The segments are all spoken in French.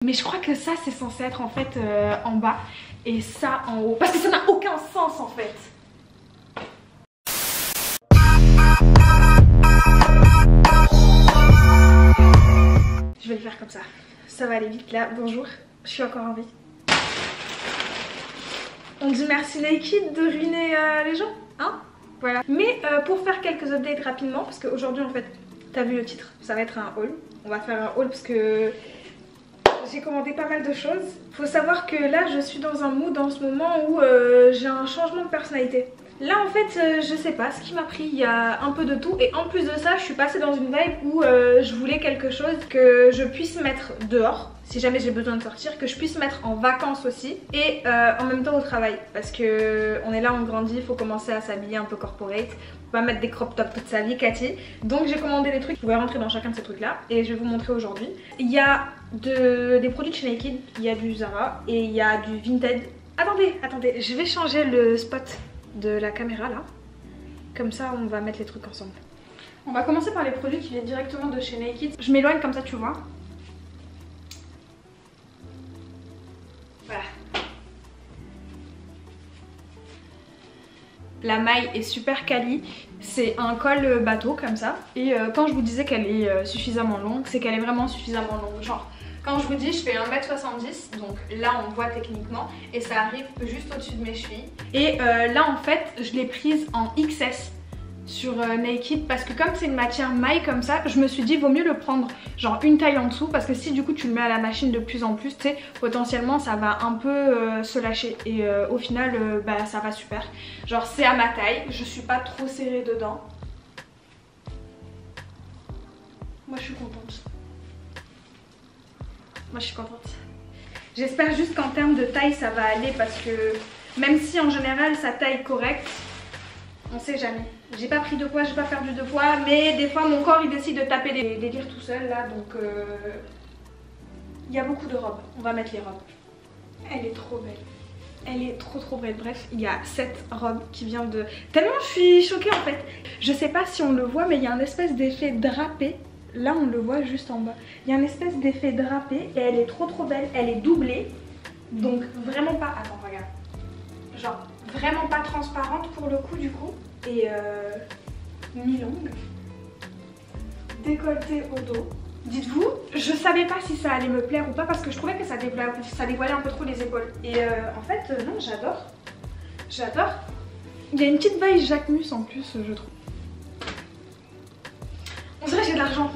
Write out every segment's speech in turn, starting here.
Mais je crois que ça c'est censé être en fait en bas et ça en haut. Parce que ça n'a aucun sens en fait. Je vais le faire comme ça. Ça va aller vite là. Bonjour, je suis encore en vie. On dit merci Naked de ruiner les gens, hein? Voilà. Mais pour faire quelques updates rapidement, parce qu'aujourd'hui en fait, t'as vu le titre, ça va être un haul. On va faire un haul parce que j'ai commandé pas mal de choses. Faut savoir que là je suis dans un mood en ce moment où j'ai un changement de personnalité. Là en fait je sais pas ce qui m'a pris, il y a un peu de tout et en plus de ça je suis passée dans une vibe où je voulais quelque chose que je puisse mettre dehors si jamais j'ai besoin de sortir, que je puisse mettre en vacances aussi et en même temps au travail parce que on est là, on grandit, il faut commencer à s'habiller un peu corporate, pas mettre des crop tops toute sa vie Cathy. Donc j'ai commandé des trucs, vous pouvez rentrer dans chacun de ces trucs là et je vais vous montrer aujourd'hui. Il y a des produits de chez Naked, il y a du Zara et il y a du Vinted. Attendez, je vais changer le spot de la caméra là, comme ça on va mettre les trucs ensemble. On va commencer par les produits qui viennent directement de chez Naked. Je m'éloigne comme ça tu vois. Voilà. La maille est super quali, c'est un col bateau comme ça. Et quand je vous disais qu'elle est suffisamment longue, c'est qu'elle est vraiment suffisamment longue. Genre, quand je vous dis je fais 1m70, donc là on voit techniquement, et ça arrive juste au-dessus de mes chevilles. Et là en fait je l'ai prise en XS sur Naked parce que comme c'est une matière maille comme ça, je me suis dit vaut mieux le prendre genre une taille en dessous parce que si du coup tu le mets à la machine de plus en plus, tu sais, potentiellement ça va un peu se lâcher et au final bah ça va super. Genre c'est à ma taille, je suis pas trop serrée dedans. Moi je suis contente. Moi je suis contente. J'espère juste qu'en termes de taille ça va aller parce que même si en général sa taille correcte, on sait jamais. J'ai pas pris de poids, j'ai pas perdu de poids, mais des fois mon corps il décide de taper des délires tout seul là, donc il y a beaucoup de robes. On va mettre les robes. Elle est trop belle. Elle est trop belle. Bref, il y a cette robe qui vient de... Tellement je suis choquée en fait. Je sais pas si on le voit mais il y a un espèce d'effet drapé. Là on le voit juste en bas. Il y a un espèce d'effet drapé et elle est trop belle. Elle est doublée. Donc vraiment pas... Attends regarde. Genre vraiment pas transparente pour le coup du coup. Et mi-longue. Décolleté au dos. Dites-vous, je savais pas si ça allait me plaire ou pas parce que je trouvais que ça dévoilait un peu trop les épaules. Et en fait non, j'adore. J'adore. Il y a une petite vibe Jacquemus en plus je trouve. On dirait que j'ai de l'argent.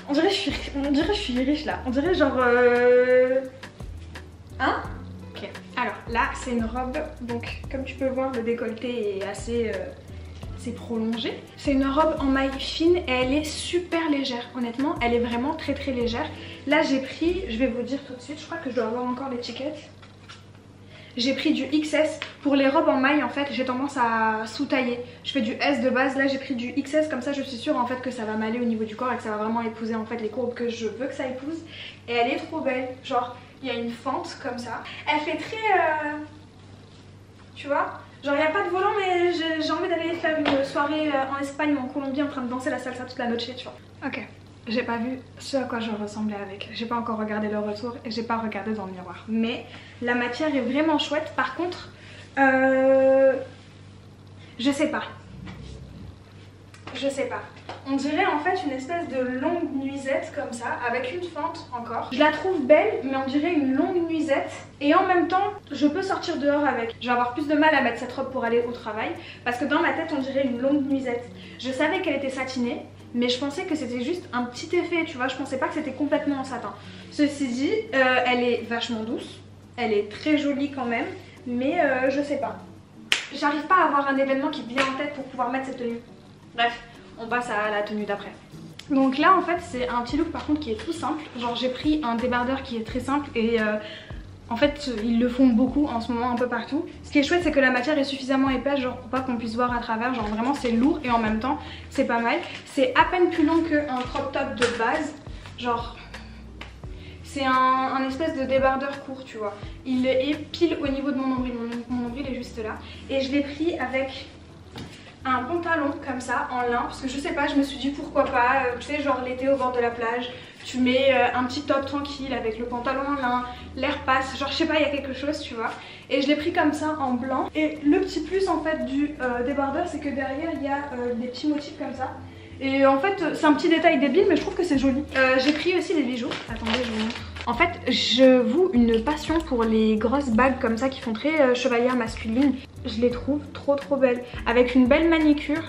On dirait que je suis riche là. On dirait genre... Hein? Ok. Alors là c'est une robe. Donc comme tu peux voir le décolleté est assez... c'est prolongé. C'est une robe en maille fine et elle est super légère. Honnêtement elle est vraiment très légère. Là j'ai pris, je vais vous dire tout de suite, je crois que je dois avoir encore l'étiquette. J'ai pris du XS. Pour les robes en maille en fait j'ai tendance à sous-tailler. Je fais du S de base, là j'ai pris du XS comme ça je suis sûre en fait que ça va m'aller au niveau du corps et que ça va vraiment épouser en fait les courbes que je veux que ça épouse. Et elle est trop belle, genre il y a une fente comme ça. Elle fait très... tu vois, genre il n'y a pas de volant mais j'ai envie d'aller faire une soirée en Espagne ou en Colombie en train de danser la salsa toute la noche, tu vois. Ok, j'ai pas vu ce à quoi je ressemblais avec. J'ai pas encore regardé le retour et j'ai pas regardé dans le miroir. Mais la matière est vraiment chouette. Par contre, je sais pas. Je sais pas. On dirait en fait une espèce de longue nuisette comme ça, avec une fente encore. Je la trouve belle, mais on dirait une longue nuisette. Et en même temps, je peux sortir dehors avec. Je vais avoir plus de mal à mettre cette robe pour aller au travail, parce que dans ma tête, on dirait une longue nuisette. Je savais qu'elle était satinée, mais je pensais que c'était juste un petit effet, tu vois. Je pensais pas que c'était complètement en satin. Ceci dit, elle est vachement douce. Elle est très jolie quand même, mais je sais pas. J'arrive pas à avoir un événement qui me vient en tête pour pouvoir mettre cette tenue. Bref, on passe à la tenue d'après. Donc là en fait c'est un petit look par contre qui est tout simple. Genre j'ai pris un débardeur qui est très simple et en fait ils le font beaucoup en ce moment un peu partout. Ce qui est chouette c'est que la matière est suffisamment épaisse genre pour pas qu'on puisse voir à travers. Genre vraiment c'est lourd et en même temps c'est pas mal. C'est à peine plus long qu'un crop top de base. Genre c'est un espèce de débardeur court tu vois. Il est pile au niveau de mon nombril. Mon nombril est juste là. Et je l'ai pris avec... un pantalon comme ça en lin parce que je sais pas, je me suis dit pourquoi pas, tu sais genre l'été au bord de la plage, Tu mets un petit top tranquille avec le pantalon en lin, l'air passe, genre je sais pas, il y a quelque chose, tu vois. Et je l'ai pris comme ça en blanc. Et le petit plus en fait du débardeur, c'est que derrière il y a des petits motifs comme ça. Et en fait c'est un petit détail débile mais je trouve que c'est joli. J'ai pris aussi des bijoux, attendez je vous montre. En fait je voue une passion pour les grosses bagues comme ça qui font très chevalière masculine. Je les trouve trop belles. Avec une belle manicure,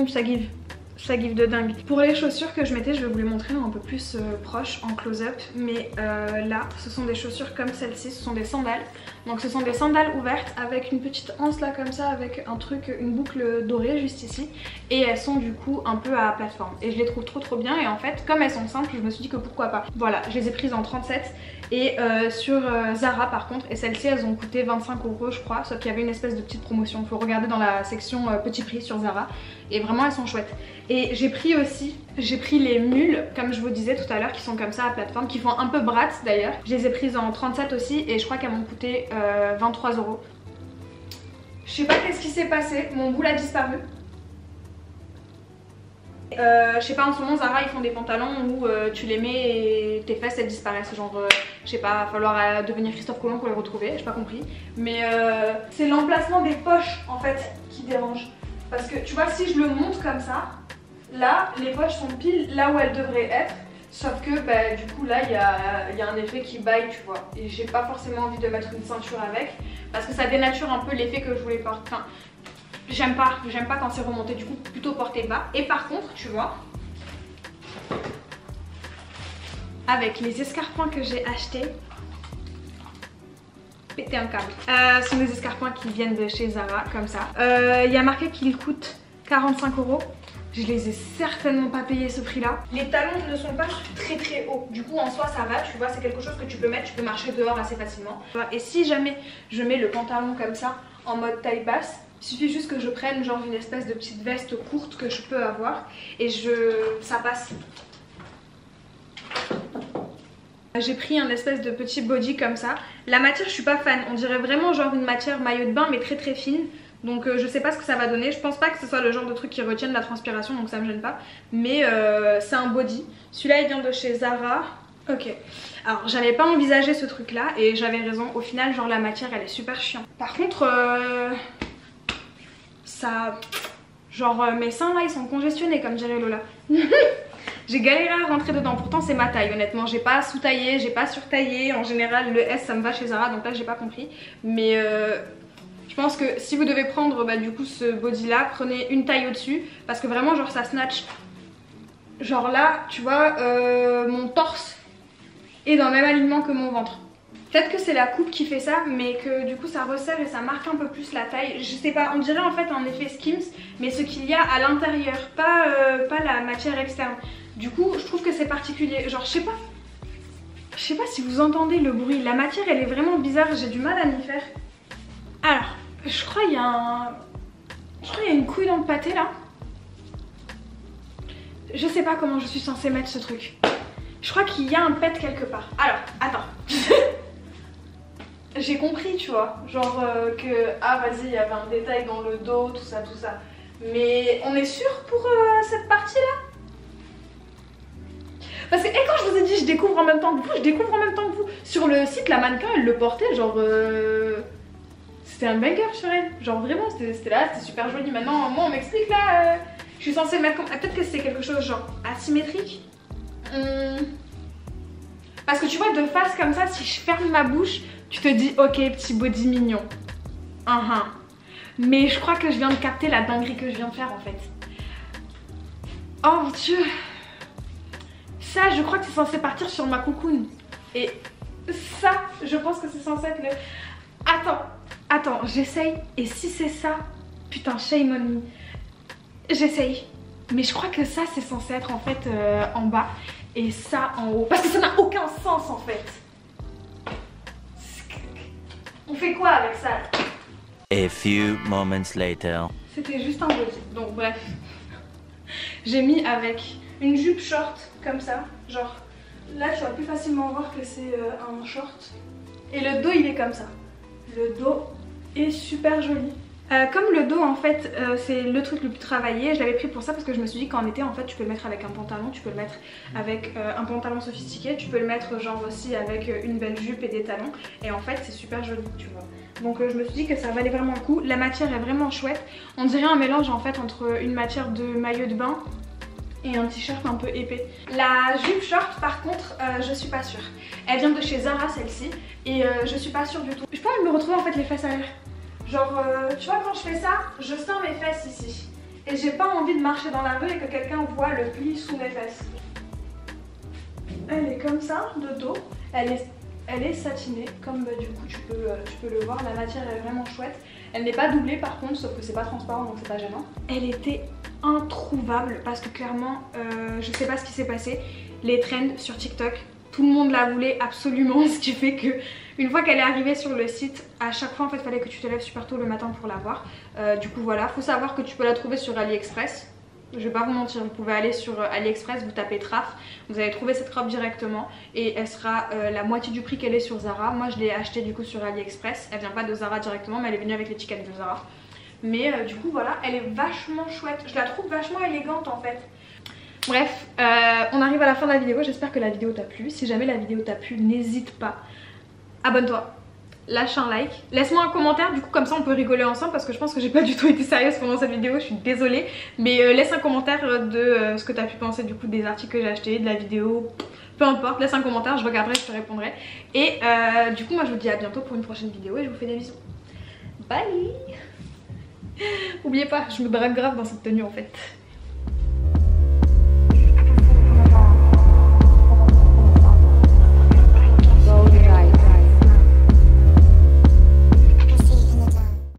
ça give. Ça give de dingue. Pour les chaussures que je mettais, je vais vous les montrer un peu plus proche en close-up. Mais là, ce sont des chaussures comme celle-ci, ce sont des sandales. Donc ce sont des sandales ouvertes avec une petite anse là comme ça, avec un truc, une boucle dorée juste ici. Et elles sont du coup un peu à plateforme. Et je les trouve trop bien. Et en fait, comme elles sont simples, je me suis dit que pourquoi pas. Voilà, je les ai prises en 37. Et sur Zara par contre, et celles-ci elles ont coûté 25 € je crois, sauf qu'il y avait une espèce de petite promotion. Il faut regarder dans la section petit prix sur Zara. Et vraiment elles sont chouettes. Et j'ai pris les mules, comme je vous disais tout à l'heure, qui sont comme ça à plateforme, qui font un peu Bratz d'ailleurs. Je les ai prises en 37 aussi et je crois qu'elles m'ont coûté 23 €. Je sais pas qu'est-ce qui s'est passé, mon boule a disparu. Je sais pas, en ce moment Zara ils font des pantalons où tu les mets et tes fesses elles disparaissent, genre je sais pas, va falloir devenir Christophe Colomb pour les retrouver, j'ai pas compris. Mais c'est l'emplacement des poches en fait qui dérange. Parce que tu vois, si je le monte comme ça, là les poches sont pile là où elles devraient être. Sauf que bah, du coup là il y a un effet qui baille, tu vois. Et j'ai pas forcément envie de mettre une ceinture avec, parce que ça dénature un peu l'effet que je voulais porter. Enfin, j'aime pas quand c'est remonté, du coup plutôt porter bas. Et par contre, tu vois, avec les escarpins que j'ai achetés, péter un câble. Ce sont des escarpins qui viennent de chez Zara, comme ça. Il y a marqué qu'ils coûtent 45 €. Je les ai certainement pas payés ce prix là. Les talons ne sont pas très hauts, du coup en soi ça va, tu vois, c'est quelque chose que tu peux mettre, tu peux marcher dehors assez facilement. Et si jamais je mets le pantalon comme ça en mode taille basse, il suffit juste que je prenne genre une espèce de petite veste courte que je peux avoir et ça passe. J'ai pris un espèce de petit body comme ça. La matière je suis pas fan, on dirait vraiment genre une matière maillot de bain mais très fine. Donc je sais pas ce que ça va donner, je pense pas que ce soit le genre de truc qui retienne la transpiration donc ça me gêne pas. Mais c'est un body, celui-là il vient de chez Zara. Ok, alors j'avais pas envisagé ce truc là et j'avais raison, au final genre la matière elle est super chiante. Par contre ça... genre mes seins là ils sont congestionnés comme dirait Lola. J'ai galéré à rentrer dedans, pourtant c'est ma taille honnêtement, j'ai pas sous-taillé, j'ai pas surtaillé. En général le S ça me va chez Zara donc là j'ai pas compris. Mais je pense que si vous devez prendre bah, du coup ce body là, prenez une taille au dessus parce que vraiment genre ça snatch. Genre là tu vois mon torse est dans le même alignement que mon ventre. Peut-être que c'est la coupe qui fait ça, mais que du coup ça resserre et ça marque un peu plus la taille. Je sais pas, on dirait en fait un effet Skims, mais ce qu'il y a à l'intérieur, pas la matière externe. Du coup je trouve que c'est particulier, genre je sais pas si vous entendez le bruit, la matière elle est vraiment bizarre, j'ai du mal à m'y faire. Alors, je crois qu'il y a une couille dans le pâté là. Je sais pas comment je suis censée mettre ce truc. Je crois qu'il y a un pet quelque part. Alors, attends. J'ai compris, tu vois, genre que ah vas-y il y avait un détail dans le dos, tout ça. Mais on est sûr pour cette partie là? Parce que quand je vous ai dit je découvre en même temps que vous, sur le site la mannequin elle le portait genre c'était un banger sur elle, genre vraiment c'était là, c'était super joli. Maintenant moi on m'explique là, je suis censée mettre comme... peut-être que c'est quelque chose genre asymétrique. Parce que tu vois de face comme ça, si je ferme ma bouche, tu te dis ok petit body mignon. Mais je crois que je viens de capter la dinguerie que je viens de faire en fait. Oh mon dieu. Ça je crois que c'est censé partir sur ma cocoon. Et ça je pense que c'est censé être le... Attends, j'essaye. Et si c'est ça, putain shame on me. J'essaye. Mais je crois que ça c'est censé être en fait en bas. Et ça en haut. Parce que ça n'a aucun sens en fait. On fait quoi avec ça? A few moments later. C'était juste un body. Donc bref. J'ai mis avec une jupe short comme ça. Genre là tu vas plus facilement voir que c'est un short. Et le dos il est comme ça. Le dos est super joli. Comme le dos en fait c'est le truc le plus travaillé, je l'avais pris pour ça parce que je me suis dit qu'en été en fait tu peux le mettre avec un pantalon, tu peux le mettre avec un pantalon sophistiqué, tu peux le mettre genre aussi avec une belle jupe et des talons et en fait c'est super joli tu vois. Donc je me suis dit que ça valait vraiment le coup, la matière est vraiment chouette, on dirait un mélange en fait entre une matière de maillot de bain et un t-shirt un peu épais. La jupe short par contre je suis pas sûre, elle vient de chez Zara celle-ci et je suis pas sûre du tout. Je peux me retrouver en fait les fesses à l'air. Genre, tu vois, quand je fais ça, je sens mes fesses ici. Et j'ai pas envie de marcher dans la rue et que quelqu'un voit le pli sous mes fesses. Elle est comme ça, de dos. Elle est satinée, comme du coup tu peux le voir. La matière est vraiment chouette. Elle n'est pas doublée par contre, sauf que c'est pas transparent donc c'est pas gênant. Elle était introuvable parce que clairement, je sais pas ce qui s'est passé. Les trends sur TikTok, tout le monde la voulait absolument, ce qui fait que une fois qu'elle est arrivée sur le site, à chaque fois en fait il fallait que tu te lèves super tôt le matin pour la voir. Du coup voilà, faut savoir que tu peux la trouver sur AliExpress. Je vais pas vous mentir, vous pouvez aller sur AliExpress, vous tapez Traf, vous allez trouver cette robe directement et elle sera la moitié du prix qu'elle est sur Zara. Moi je l'ai achetée du coup sur AliExpress, elle vient pas de Zara directement mais elle est venue avec l'étiquette de Zara. Mais du coup voilà, elle est vachement chouette, je la trouve vachement élégante en fait. Bref, on arrive à la fin de la vidéo, j'espère que la vidéo t'a plu. Si jamais la vidéo t'a plu, n'hésite pas, abonne-toi, lâche un like, laisse-moi un commentaire, du coup comme ça on peut rigoler ensemble parce que je pense que j'ai pas du tout été sérieuse pendant cette vidéo, je suis désolée. Mais laisse un commentaire de ce que t'as pu penser du coup des articles que j'ai achetés, de la vidéo, peu importe, laisse un commentaire, je regarderai, je te répondrai. Et du coup moi je vous dis à bientôt pour une prochaine vidéo et je vous fais des bisous. Bye. Oubliez pas, je me drague grave dans cette tenue en fait.